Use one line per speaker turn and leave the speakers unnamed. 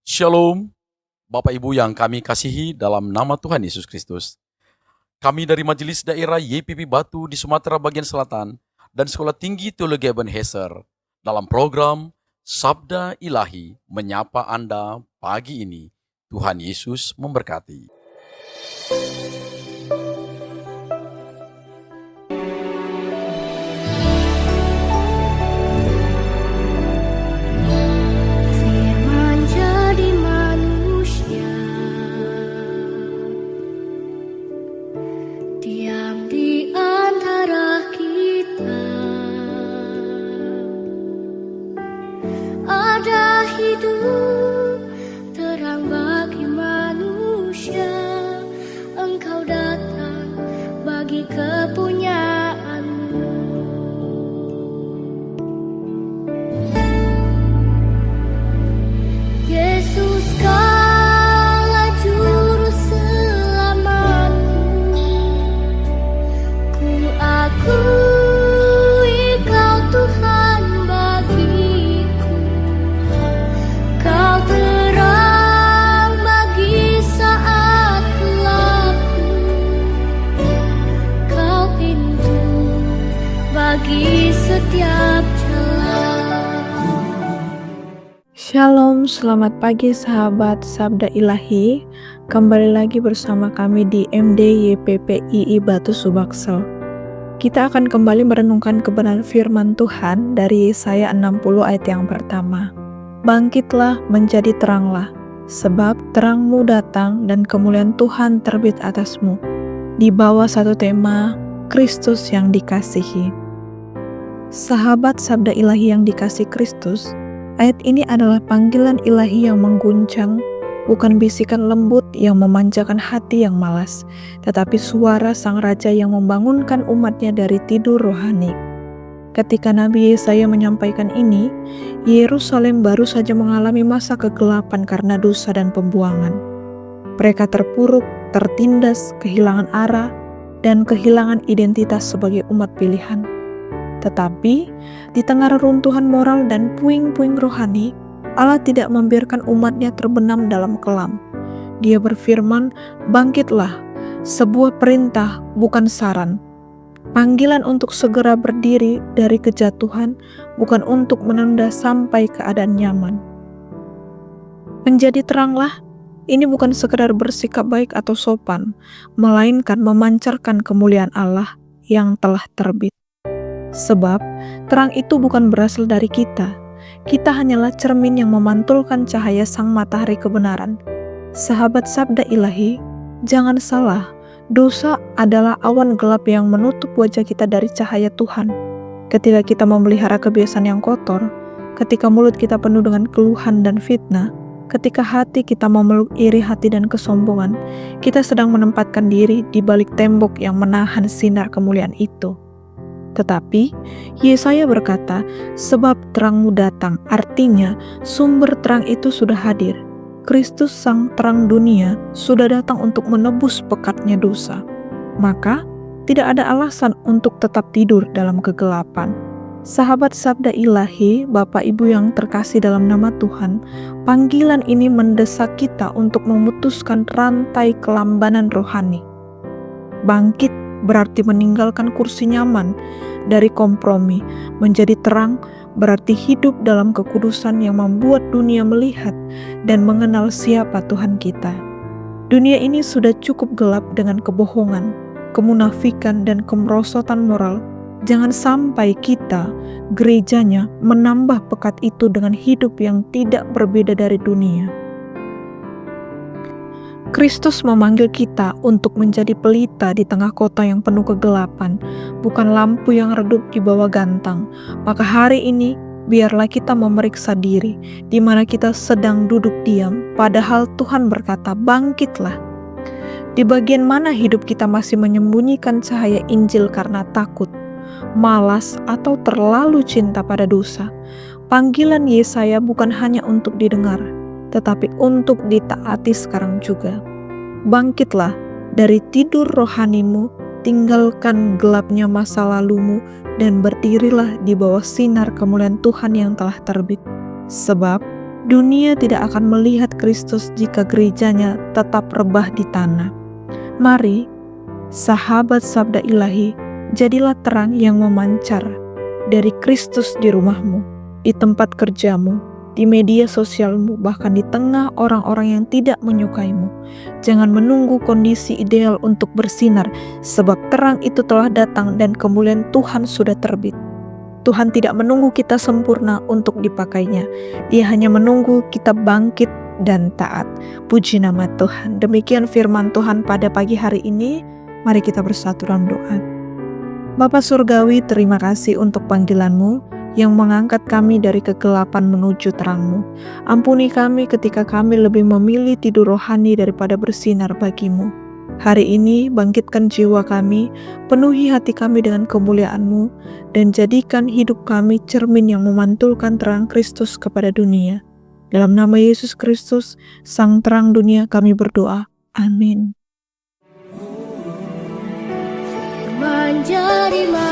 Shalom, Bapak Ibu yang kami kasihi dalam nama Tuhan Yesus Kristus. Kami dari Majelis Daerah YPP Batu di Sumatera Bagian Selatan dan Sekolah Tinggi Teologi Ebenezer dalam program Sabda Ilahi menyapa Anda pagi ini. Tuhan Yesus memberkati.
Firman jadi manusia, diam di antara kita. Ada hidup terang bagi manusia. Engkau datang bagi kepunyaanmu. Yesus kaulah juru selamatku. Ku akui Kau Tuhan bagiku. Kau terang bagi saat gelapku. Kau pintu bagi setiap jalan.
Shalom, selamat pagi sahabat Sabda Ilahi. Kembali lagi bersama kami di MD YPPII Batu Subaksel. Kita akan kembali merenungkan kebenaran firman Tuhan dari Yesaya 60 ayat yang pertama. Bangkitlah menjadi teranglah, sebab terangmu datang dan kemuliaan Tuhan terbit atasmu. Di bawah satu tema, Kristus yang dikasihi. Sahabat Sabda Ilahi yang dikasihi Kristus, ayat ini adalah panggilan ilahi yang mengguncang, bukan bisikan lembut yang memanjakan hati yang malas, tetapi suara Sang Raja yang membangunkan umatnya dari tidur rohani. Ketika Nabi Yesaya menyampaikan ini, Yerusalem baru saja mengalami masa kegelapan karena dosa dan pembuangan. Mereka terpuruk, tertindas, kehilangan arah, dan kehilangan identitas sebagai umat pilihan. Tetapi, di tengah reruntuhan moral dan puing-puing rohani, Allah tidak membiarkan umatnya terbenam dalam kelam. Dia berfirman, bangkitlah, sebuah perintah bukan saran. Panggilan untuk segera berdiri dari kejatuhan, bukan untuk menunda sampai keadaan nyaman. Menjadi teranglah, ini bukan sekedar bersikap baik atau sopan, melainkan memancarkan kemuliaan Allah yang telah terbit. Sebab terang itu bukan berasal dari kita. Kita hanyalah cermin yang memantulkan cahaya sang matahari kebenaran. Sahabat Sabda Ilahi, jangan salah, dosa adalah awan gelap yang menutup wajah kita dari cahaya Tuhan. Ketika kita memelihara kebiasaan yang kotor, ketika mulut kita penuh dengan keluhan dan fitnah, ketika hati kita memeluk iri hati dan kesombongan, kita sedang menempatkan diri di balik tembok yang menahan sinar kemuliaan itu. Tetapi Yesaya berkata, sebab terangmu datang, artinya sumber terang itu sudah hadir. Kristus sang terang dunia sudah datang untuk menebus pekatnya dosa. Maka tidak ada alasan untuk tetap tidur dalam kegelapan. Sahabat Sabda Ilahi, Bapak Ibu yang terkasih dalam nama Tuhan, panggilan ini mendesak kita untuk memutuskan rantai kelambanan rohani. Bangkit berarti meninggalkan kursi nyaman dari kompromi, menjadi terang berarti hidup dalam kekudusan yang membuat dunia melihat dan mengenal siapa Tuhan kita. Dunia ini sudah cukup gelap dengan kebohongan, kemunafikan dan kemerosotan moral. Jangan sampai kita, gerejanya, menambah pekat itu dengan hidup yang tidak berbeda dari dunia. Kristus memanggil kita untuk menjadi pelita di tengah kota yang penuh kegelapan, bukan lampu yang redup di bawah gantang. Maka hari ini, biarlah kita memeriksa diri, di mana kita sedang duduk diam, padahal Tuhan berkata, bangkitlah. Di bagian mana hidup kita masih menyembunyikan cahaya Injil karena takut, malas, atau terlalu cinta pada dosa? Panggilan Yesaya bukan hanya untuk didengar, tetapi untuk ditaati sekarang juga. Bangkitlah dari tidur rohanimu, tinggalkan gelapnya masa lalumu, dan berdirilah di bawah sinar kemuliaan Tuhan yang telah terbit. Sebab Dunia tidak akan melihat Kristus jika gerejanya tetap rebah di tanah. Mari, sahabat sabda ilahi, jadilah terang yang memancar dari Kristus di rumahmu, di tempat kerjamu, di media sosialmu, bahkan di tengah orang-orang yang tidak menyukaimu. Jangan menunggu kondisi ideal untuk bersinar, sebab terang itu telah datang dan kemuliaan Tuhan sudah terbit. Tuhan tidak menunggu kita sempurna untuk dipakainya. Dia hanya menunggu kita bangkit dan taat. Puji nama Tuhan. Demikian firman Tuhan pada pagi hari ini. Mari kita bersatu dalam doa. Bapa Surgawi, terima kasih untuk panggilan-Mu yang mengangkat kami dari kegelapan menuju terang-Mu. Ampuni kami ketika kami lebih memilih tidur rohani daripada bersinar bagi-Mu. Hari ini bangkitkan jiwa kami, penuhi hati kami dengan kemuliaan-Mu, dan jadikan hidup kami cermin yang memantulkan terang Kristus kepada dunia. Dalam nama Yesus Kristus, Sang Terang Dunia, kami berdoa. Amin.
Firman jadilah